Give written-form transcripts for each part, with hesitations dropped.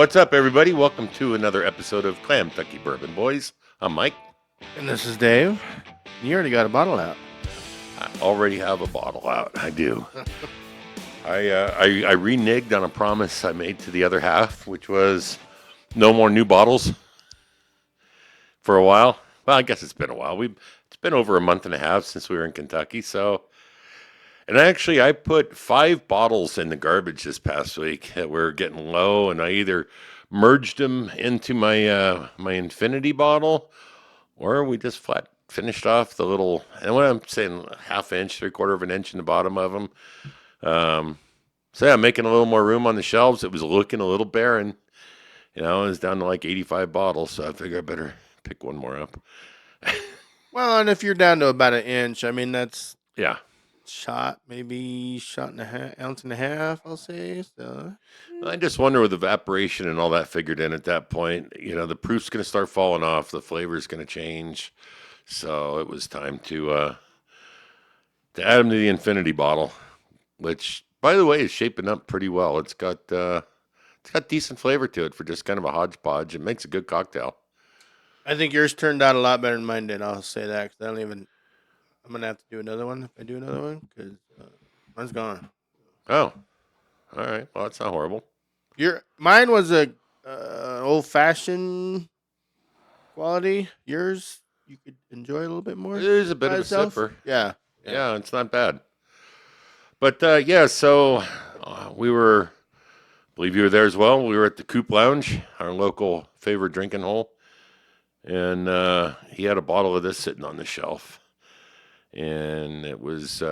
What's up, everybody? Welcome to another episode of Klamtucky Bourbon, Boys. I'm Mike. And this is Dave. You already got a bottle out. I already have a bottle out. I do. I reneged on a promise I made to the other half, which was no more new bottles for a while. Well, I guess it's been a while. It's been over a month and a half since we were in Kentucky. And actually, I put 5 bottles in the garbage this past week that were getting low, and I either merged them into my infinity bottle, or we just flat finished off the little, and what I'm saying, half inch, 3/4 of an inch in the bottom of them. So yeah, making a little more room on the shelves. It was looking a little barren. It was down to like 85 bottles, so I figure I better pick one more up. Well, and if you're down to about an inch, I mean, that's Yeah. maybe shot and a half, ounce and a half, I'll say. So I just wonder with evaporation and all that figured in at that point, the proof's going to start falling off, the flavor's going to change. So it was time to add them to the infinity bottle, which, by the way, is shaping up pretty well. It's got decent flavor to it for just kind of a hodgepodge. It makes a good cocktail. I think yours turned out a lot better than mine did. I'll say that because I'm gonna have to do another one if I do another one because mine's gone. Oh, all right. Well, that's not horrible. Mine was a old fashioned quality. Yours you could enjoy a little bit more. It is a bit of itself. a sipper. Yeah. Yeah, it's not bad. But so I believe you were there as well. We were at the Coop Lounge, our local favorite drinking hole. And he had a bottle of this sitting on the shelf. And it was,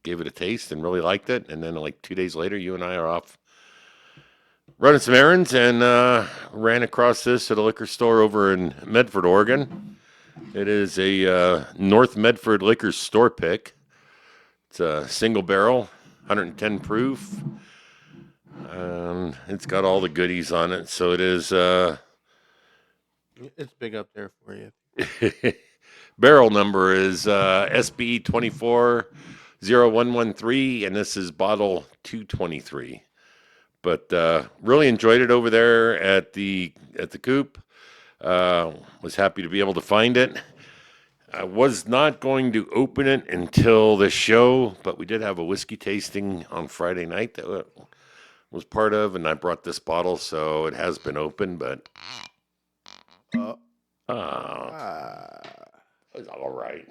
gave it a taste and really liked it. And then like 2 days later, you and I are off running some errands and ran across this at a liquor store over in Medford, Oregon. It is a North Medford liquor store pick. It's a single barrel, 110 proof. It's got all the goodies on it. So it is... It's big up there for you. Barrel number is SB 240113, and this is bottle 223. But really enjoyed it over there at the Coop. Was happy to be able to find it. I was not going to open it until the show, but we did have a whiskey tasting on Friday night that was part of, and I brought this bottle, so it has been opened, but it's all right.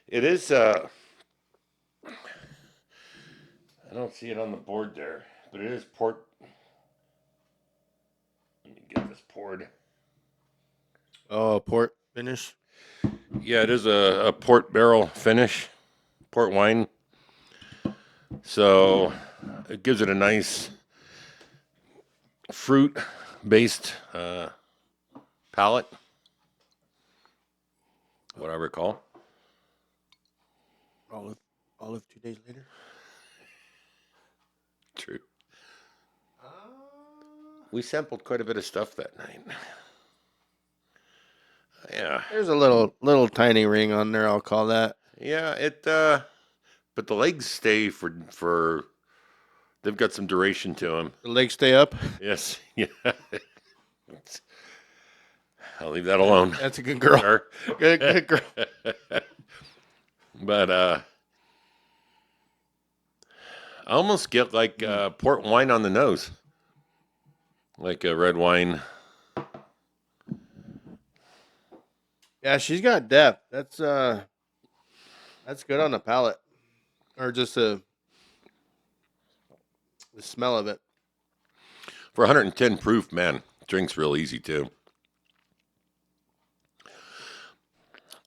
It is, I don't see it on the board there, but it is port. Let me get this poured. Oh, port finish? Yeah, it is a port barrel finish, port wine. So it gives it a nice fruit-based palate, what I recall. Olive 2 days later. True. We sampled quite a bit of stuff that night. Yeah. There's a little tiny ring on there, I'll call that. Yeah, but the legs stay for they've got some duration to them. The legs stay up? Yes. Yeah. I'll leave that alone. That's a good girl. Sure. Good girl. But I almost get like port wine on the nose. Like a red wine. Yeah, she's got depth. That's good on the palate. Or just the smell of it. For 110 proof, man, drinks real easy too.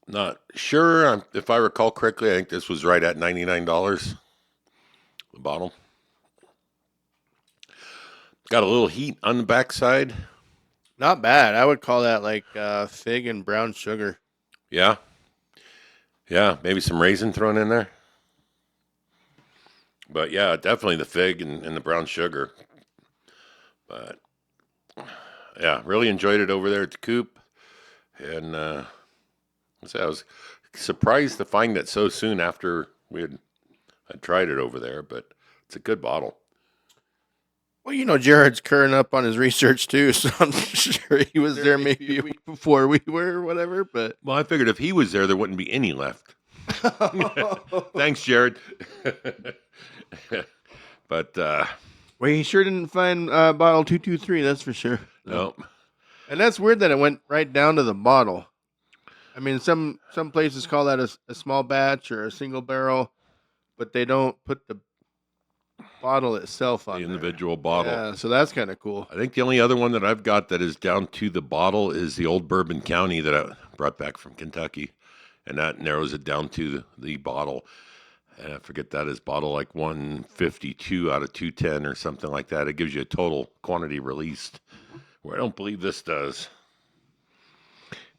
Not sure if I recall correctly. I think this was right at $99 the bottle. Got a little heat on the backside. Not bad. I would call that like fig and brown sugar. Yeah. Yeah, maybe some raisin thrown in there. But yeah, definitely the fig and the brown sugar. But yeah, really enjoyed it over there at the Coop. And I was surprised to find it so soon after I tried it over there, but it's a good bottle. Well, Jared's current up on his research too, so I'm sure he was there maybe a week before we were or whatever. But Well, I figured if he was there wouldn't be any left. Thanks, Jared. But well, he sure didn't find bottle 223. That's for sure. no, And that's weird that it went right down to the bottle. I mean, some places call that a small batch or a single barrel, but they don't put the bottle itself on the there. individual bottle. Yeah, so that's kind of cool. I think the only other one that I've got that is down to the bottle is the old Bourbon County that I brought back from Kentucky, and that narrows it down to the bottle. And I forget that is bottle like 152 out of 210 or something like that. It gives you a total quantity released, where I don't believe this does.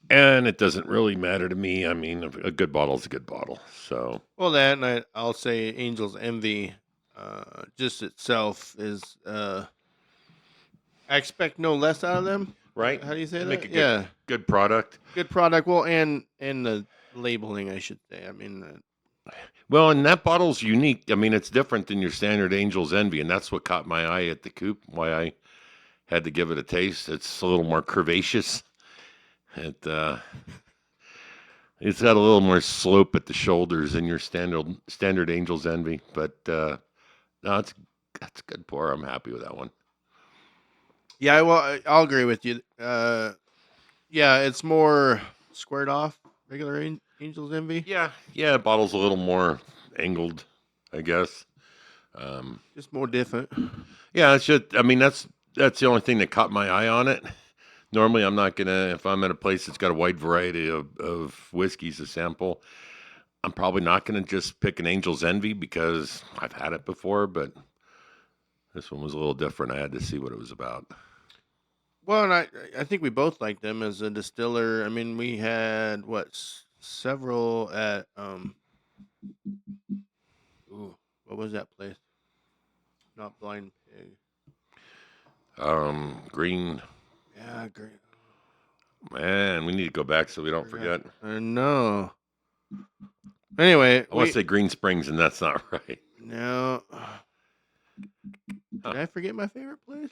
And it doesn't really matter to me. I mean, a good bottle is a good bottle. So, Well, that and I'll say Angel's Envy, just itself is. I expect no less out of them. right? How do you say They that? make a good, Yeah, good product. good product. Well, and the labeling, I should say. I mean, Well, and that bottle's unique. I mean, it's different than your standard Angel's Envy, and that's what caught my eye at the coop. Why I had to give it a taste. It's a little more curvaceous. It's got a little more slope at the shoulders than your standard Angel's Envy. But no, that's a good pour. I'm happy with that one. yeah. Well, I'll agree with you. Yeah, it's more squared off. Regular Angel's Envy, Yeah, the bottle's a little more angled, I guess. just more different. Yeah, it's just. I mean, that's the only thing that caught my eye on it. Normally, I'm not gonna. If I'm at a place that's got a wide variety of whiskeys to sample, I'm probably not gonna just pick an Angel's Envy because I've had it before. But this one was a little different. I had to see what it was about. Well, and I think we both liked them as a distiller. I mean, we had several at ooh, what was that place? Not Blind Pig. Green. Yeah, great. Man, we need to go back so we don't forget. I know. Anyway, I want to say Green Springs, and that's not right. no. Huh. Did I forget my favorite place?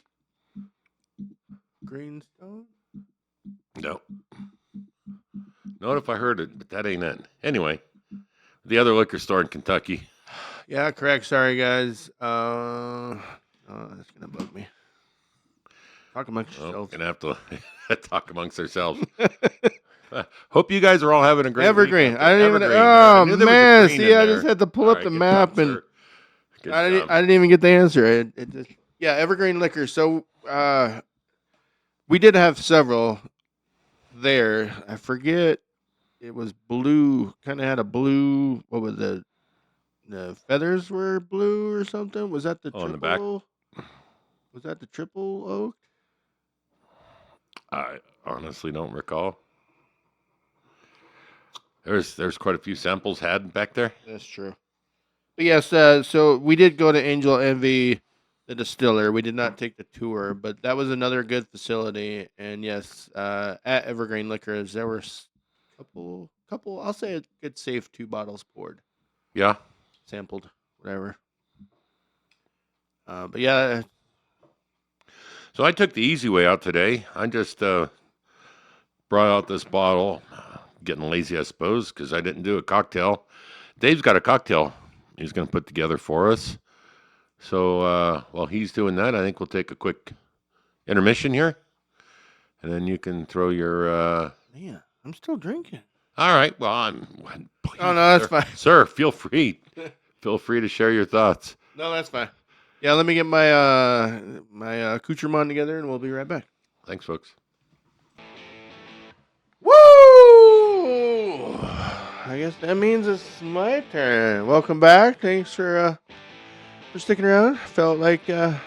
Greenstone. No. Not if I heard it, but that ain't it. Anyway, the other liquor store in Kentucky. Yeah, correct. Sorry, guys. Oh, that's gonna bug me. Talk amongst yourselves. Gonna have to talk amongst ourselves. Hope you guys are all having a great Evergreen. week. I didn't even. Evergreen. Oh I knew there was a man! green See, in I there. just had to pull All up right, the good map job, and sir. Good I job. didn't even get the answer. It just, yeah, Evergreen Liquor. So we did have several there. I forget. It was blue. Kind of had a blue. What was it? The feathers were blue or something. Was that the Oh, in the back? triple? Was that the triple oak? I honestly don't recall. There's quite a few samples had back there. That's true. But yes, so we did go to Angel Envy, the distiller. We did not take the tour, but that was another good facility. And yes, at Evergreen Liquors, there were couple. I'll say a good safe 2 bottles poured, Yeah. sampled, whatever. But yeah, So I took the easy way out today. I just brought out this bottle. Getting lazy, I suppose, because I didn't do a cocktail. Dave's got a cocktail he's going to put together for us. So while he's doing that, I think we'll take a quick intermission here. And then you can throw your. man, I'm still drinking. All right. Well, please, Oh no, that's sir, fine. Sir, feel free. Feel free to share your thoughts. No, that's fine. Yeah, let me get my my accoutrement together, and we'll be right back. Thanks, folks. Woo! I guess that means it's my turn. Welcome back. Thanks for sticking around. Felt like no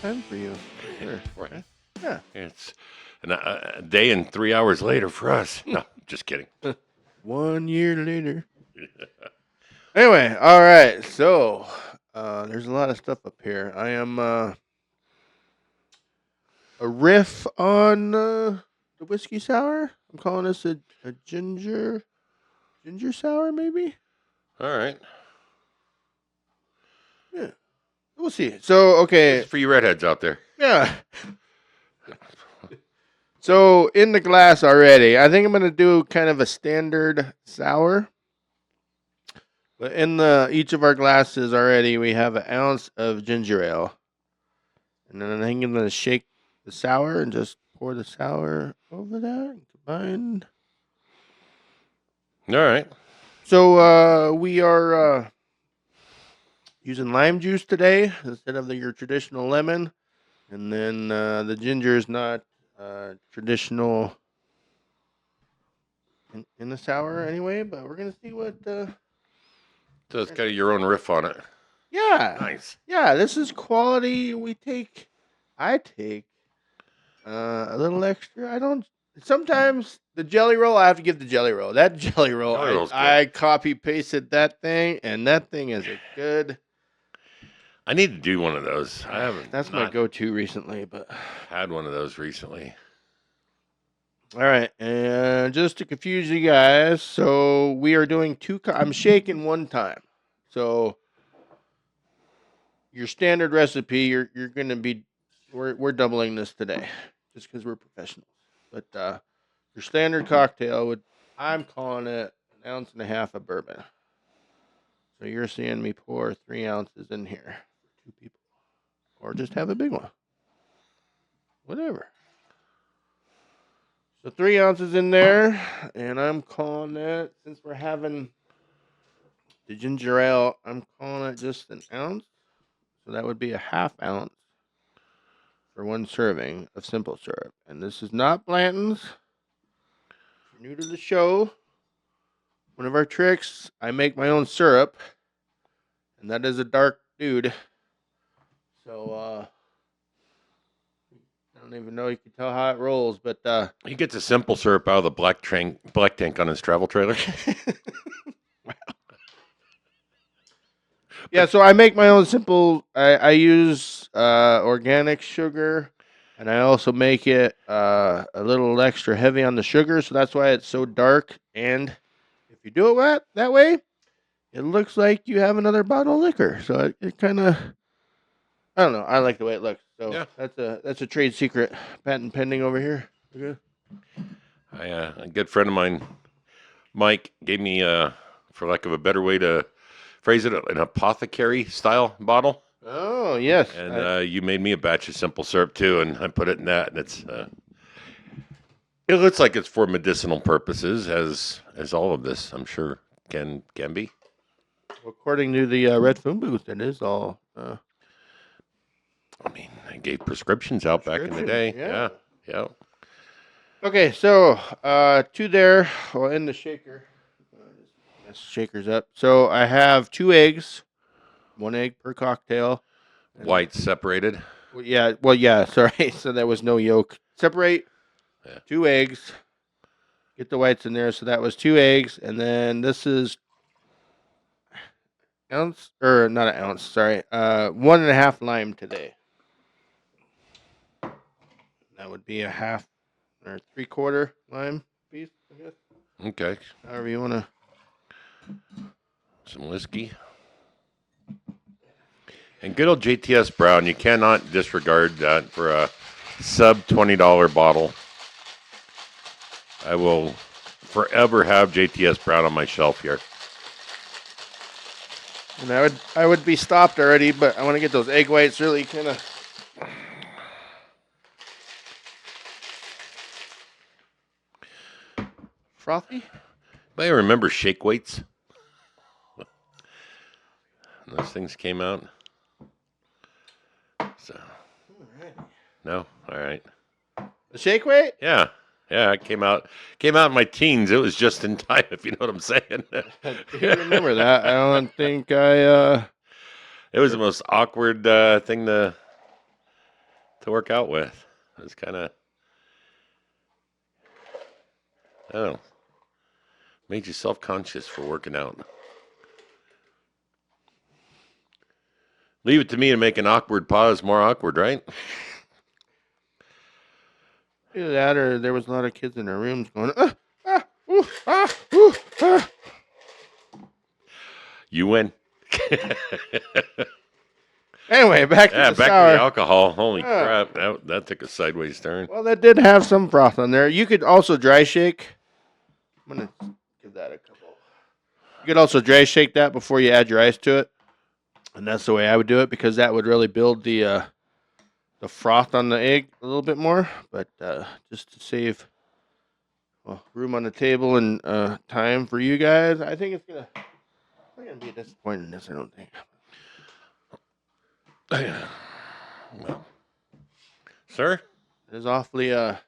time for you. Sure. Right. Yeah. It's a day and 3 hours later for us. No, just kidding. 1 year later. Anyway, all right. So there's a lot of stuff up here. I am a riff on the whiskey sour. I'm calling this a ginger sour, maybe. All right. Yeah. We'll see. So, okay. It's for you redheads out there. Yeah. So, in the glass already, I think I'm going to do kind of a standard sour. But in each of our glasses already, we have an ounce of ginger ale. And then I think I'm going to shake the sour and just pour the sour over that and combine. All right. So, we are using lime juice today instead of your traditional lemon. And then the ginger is not traditional in the sour anyway, but we're going to see what. So it's got your own riff on it. Yeah. Nice. Yeah, this is quality. I take a little extra. I don't. Sometimes the jelly roll, I have to give the jelly roll. That jelly roll, Jelly roll's good. I copy pasted that thing, and that thing is a good. I need to do one of those. I haven't. That's my go-to recently, but had one of those recently. all right, and just to confuse you guys, so we are doing I'm shaking one time. So your standard recipe, you're gonna be, we're doubling this today, just because we're professionals. But your standard cocktail I'm calling it 1.5 ounces of bourbon. So you're seeing me pour 3 ounces in here for 2 people, or just have a big one, whatever. So 3 ounces in there, and I'm calling it, since we're having the ginger ale, I'm calling it just 1 ounce. So that would be a 1/2 ounce for 1 serving of simple syrup. And this is not Blanton's. If you're new to the show, one of our tricks, I make my own syrup, and that is a dark dude. So I don't even know you can tell how it rolls, but He gets a simple syrup out of the black tank on his travel trailer. wow. Yeah, so I make my own simple. I use organic sugar, and I also make it a little extra heavy on the sugar, so that's why it's so dark. And if you do it that way, it looks like you have another bottle of liquor. So it kind of, I don't know. I like the way it looks. So Yeah. that's a trade secret, patent pending over here. Okay. A good friend of mine, Mike, gave me, for lack of a better way to phrase it, an apothecary style bottle. Oh yes. And you made me a batch of simple syrup too, and I put it in that, and it looks like it's for medicinal purposes, as all of this, I'm sure, can be. According to the Red Phone Booth, it is all. I mean, I gave prescriptions out back in the day. Yeah. Okay, so 2 there. Well, in the shaker. This shaker's up. So I have 2 eggs, 1 egg per cocktail. Whites separated. Well, yeah. Sorry, so there was no yolk. Separate 2 eggs. Get the whites in there. So that was 2 eggs, and then this is ounce or not an ounce. Sorry, 1.5 lime today. That would be a 1/2 or 3/4 lime piece, I guess. Okay. However you want to. Some whiskey. And good old JTS Brown. You cannot disregard that for a sub $20 bottle. I will forever have JTS Brown on my shelf here. And I would be stopped already, but I want to get those egg whites really kind of. Frothy? May I remember shake weights? Those things came out. So. No? All right. The shake weight? Yeah. Yeah, it came out in my teens. It was just in time, if you know what I'm saying. I do remember that. I don't think I It was the most awkward thing to work out with. It was kind of, I don't know, made you self-conscious for working out. Leave it to me to make an awkward pause more awkward, right? either that or there was a lot of kids in their rooms going, You win. Anyway, back to Yeah, the back sour. to the alcohol. Holy Yeah. crap, that took a sideways turn. Well, that did have some froth on there. You could also dry shake. I'm gonna give that a couple. You could also dry shake that before you add your ice to it, and that's the way I would do it because that would really build the froth on the egg a little bit more. But just to save room on the table and time for you guys, I think it's gonna. I'm gonna be disappointed in this. I don't think. Well, sir? It is awfully. I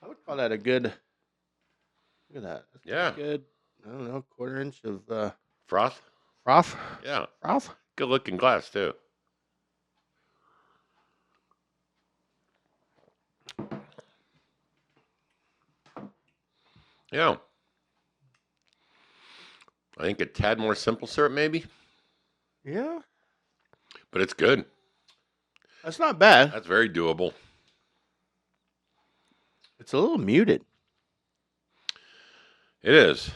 would call that a good. Look at that. That's Yeah. good. I don't know, quarter inch of Froth? froth. Yeah. Froth. Good looking glass, too. Yeah. I think a tad more simple syrup, maybe. Yeah, But it's good. that's not bad. That's very doable. It's a little muted. It is.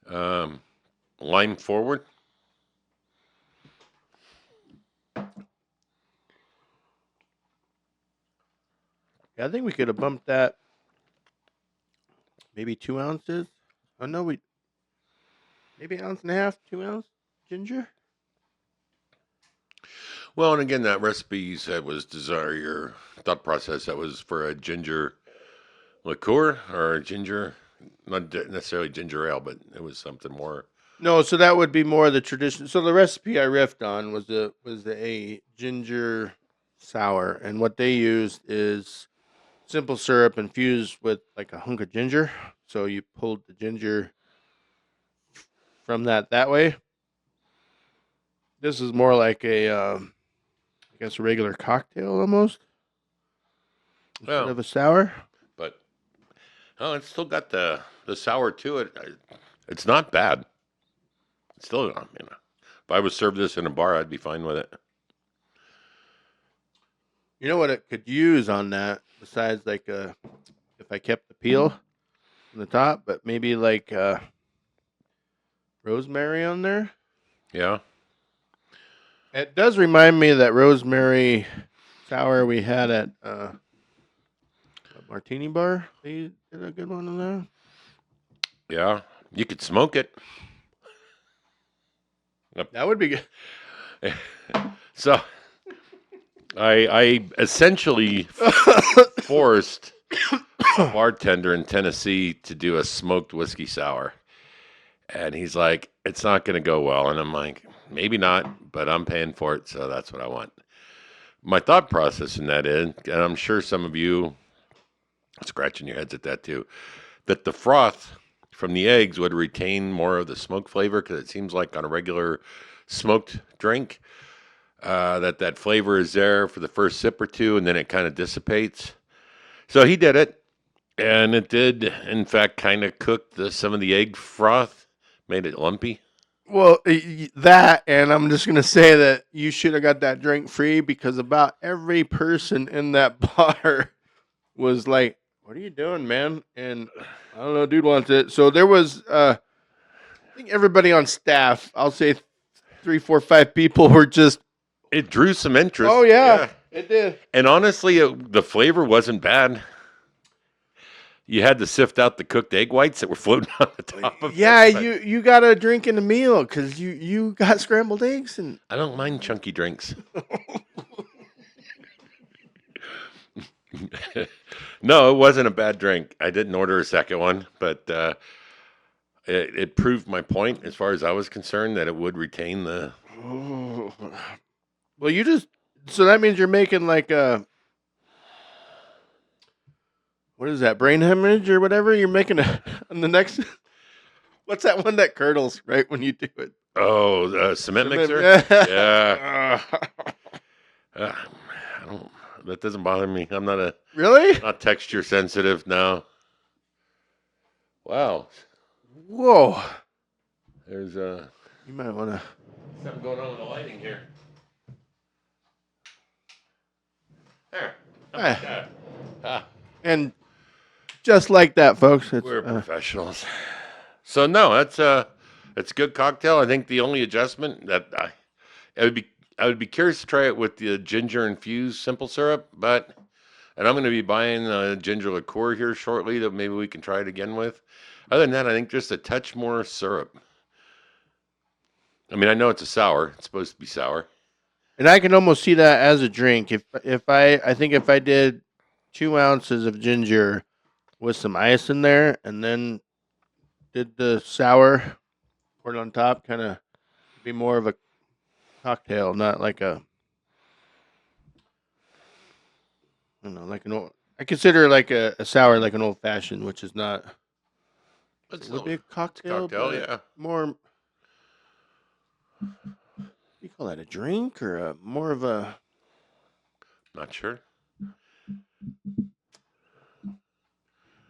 Line forward. Yeah, I think we could have bumped that maybe 2 ounces. Oh no, maybe 1.5 ounces, 2 ounce ginger. Well, and again, that recipe you said was your thought process. That was for a ginger liqueur or a ginger, not necessarily ginger ale, but it was something more. No, so that would be more the tradition. So the recipe I riffed on was a ginger sour, and what they used is simple syrup infused with like a hunk of ginger. So you pulled the ginger from that way. This is more like I guess a regular cocktail almost instead Well, of a sour. but it's still got the sour to it. It's not bad. It's still, if I was served this in a bar, I'd be fine with it. You know what it could use on that besides like if I kept the peel on the top, but maybe like rosemary on there. Yeah. It does remind me of that rosemary sour we had at Martini Bar. They did a good one on that. Yeah. You could smoke it. That would be good. So I essentially forced a bartender in Tennessee to do a smoked whiskey sour. And he's like, it's not going to go well. And I'm like, maybe not, but I'm paying for it. So that's what I want. My thought process in that is, and I'm sure some of you are scratching your heads at that too, that the froth from the eggs would retain more of the smoke flavor because it seems like on a regular smoked drink, that flavor is there for the first sip or two, and then it kind of dissipates. So he did it, and it did, in fact, kind of cook some of the egg froth, made it lumpy. Well, that, and I'm just gonna say that you should have got that drink free because about every person in that bar was like, "What are you doing, man?" And I don't know, dude wants it. So there was, I think everybody on staff, I'll say 3, 4, 5 people were just. It drew some interest. Oh yeah. It did. And honestly, the flavor wasn't bad. You had to sift out the cooked egg whites that were floating on the top of Yeah, it. you got to drink in the meal because you got scrambled eggs and. I don't mind chunky drinks. No, it wasn't a bad drink. I didn't order a second one, but it proved my point as far as I was concerned that it would retain the. Oh. Well, so that means you're making like a. What is that? Brain hemorrhage or whatever? You're making on the next. What's that one that curdles right when you do it? Oh, cement mixer? Yeah. I don't. That doesn't bother me. I'm Really? not texture sensitive. No. Wow. Whoa. There's You might want to. something going on with the lighting here. There. How about that? And just like that, folks. We're professionals. So no, it's a good cocktail. I think the only adjustment that I would be curious to try it with the ginger infused simple syrup, and I'm going to be buying ginger liqueur here shortly that maybe we can try it again with. Other than that, I think just a touch more syrup. I mean, I know it's a sour. It's supposed to be sour. And I can almost see that as a drink. I think if I did 2 ounces of ginger with some ice in there, and then did the sour, poured on top, kind of be more of a cocktail, not like a, I don't know, like an old. I consider like a sour like an old fashioned, which is not. It's It would be a it's a cocktail, cocktail, but yeah. more. You call that a drink or a more of a? Not sure.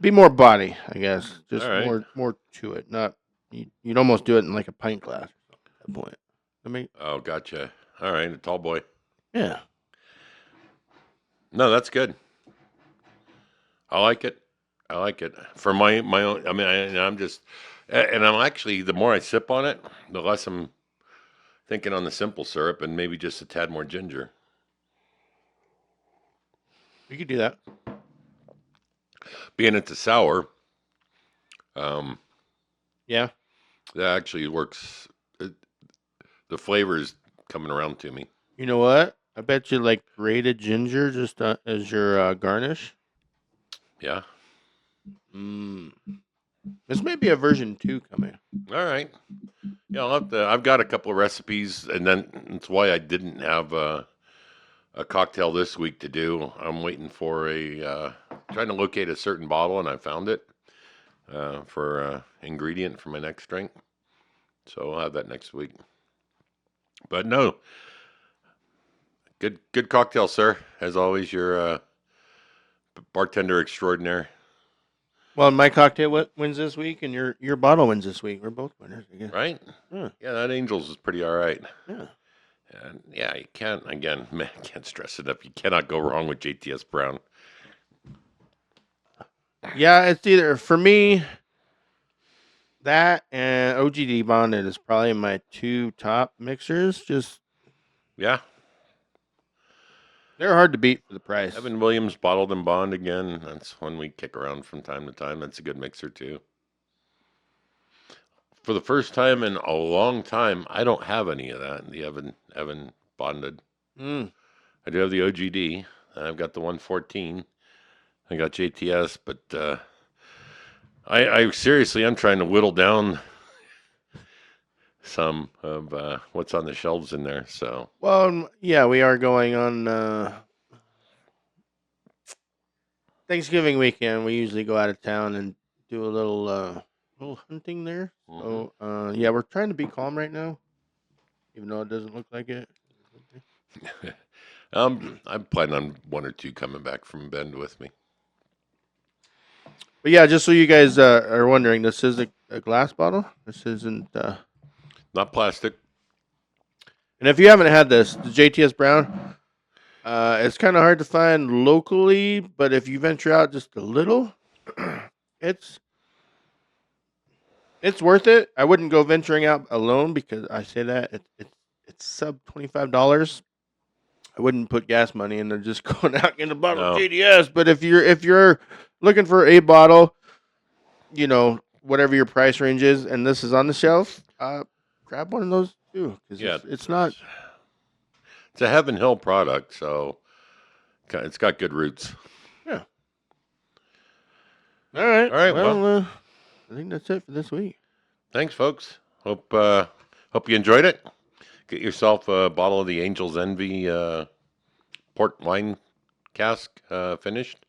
Be more body, I guess. All Just right. more to it. Not you'd almost do it in like a pint glass at that point. I mean, Oh, gotcha. All right, a tall boy. yeah. No, that's good. I like it. I like it for my own. I mean, and I'm just, and I'm actually the more I sip on it, the less I'm thinking on the simple syrup and maybe just a tad more ginger. We could do that. Being it's a sour, um, Yeah. that actually works. It, the flavor is coming around to me. You know what? I bet you like grated ginger just as your garnish. Yeah. Mm. This may be a version 2 coming. All right. Yeah, I'll have to. I've got a couple of recipes, and then that's why I didn't have a cocktail this week to do. I'm waiting for trying to locate a certain bottle, and I found it for ingredient for my next drink. So I'll have that next week. But no, good cocktail, sir. As always, you're bartender extraordinaire, Well, my cocktail wins this week, and your bottle wins this week. We're both winners, I guess. right? Yeah. Yeah, that Angels is pretty all right. Yeah. And yeah, you can't again, man, I can't stress it up. You cannot go wrong with JTS Brown. Yeah, it's either for me that and OGD bonded is probably my 2 top mixers. Just Yeah, they're hard to beat for the price. Evan Williams bottled and bond again. That's one we kick around from time to time. That's a good mixer too. For the first time in a long time, I don't have any of that. The Evan bonded. Mm. I do have the OGD. And I've got the 114. I got JTS, but I seriously I'm trying to whittle down some of what's on the shelves in there. So Well, yeah, we are going on Thanksgiving weekend. We usually go out of town and do a little hunting there. So yeah, we're trying to be calm right now, even though it doesn't look like it. I'm planning on one or two coming back from Bend with me. But yeah, just so you guys are wondering, this is a glass bottle. This isn't. Not plastic. And if you haven't had this, the JTS Brown, it's kind of hard to find locally. But if you venture out just a little, it's worth it. I wouldn't go venturing out alone because I say that it's sub $25. I wouldn't put gas money into just going out and getting a bottle of No. JDS. But if you're looking for a bottle, whatever your price range is, and this is on the shelf, grab one of those too. Because Yeah, it's not. It's a Heaven Hill product, so it's got good roots. Yeah. All right. All right, Well, I think that's it for this week. Thanks, folks. Hope you enjoyed it. Get yourself a bottle of the Angel's Envy port wine cask finished.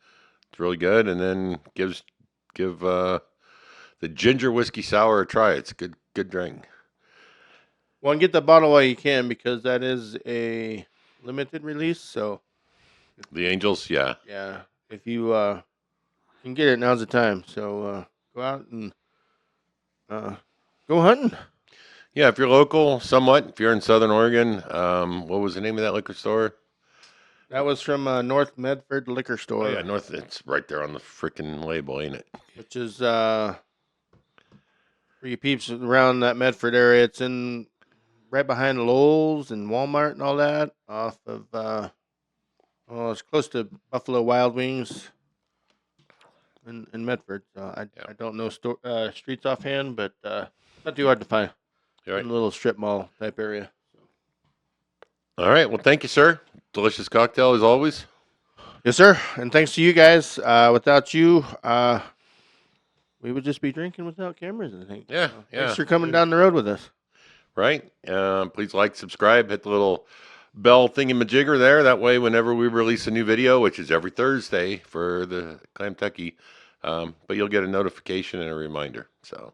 It's really good, and then give the ginger whiskey sour a try. It's a good drink. Well, and get the bottle while you can because that is a limited release. So The Angels, yeah. yeah, if you can get it, now's the time. So go out and go hunting. Yeah, if you're local, somewhat. If you're in Southern Oregon, what was the name of that liquor store? That was from North Medford Liquor Store. Oh, yeah, North. It's right there on the freaking label, ain't it? Which is for you peeps around that Medford area. It's in right behind Lowe's and Walmart and all that. Off of it's close to Buffalo Wild Wings in Medford. So I don't know streets offhand, but not too hard to find. All right. In a little strip mall type area. All right. Well, thank you, sir. Delicious cocktail as always. Yes, sir. And thanks to you guys. Without you, we would just be drinking without cameras, I think. Yeah, So yeah. Thanks for coming down the road with us. Right. Please like, subscribe, hit the little bell thingamajigger there. That way, whenever we release a new video, which is every Thursday for the Klamtucky, but you'll get a notification and a reminder. So,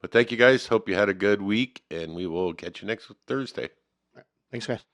but thank you guys. Hope you had a good week, and we will catch you next Thursday. Thanks, guys.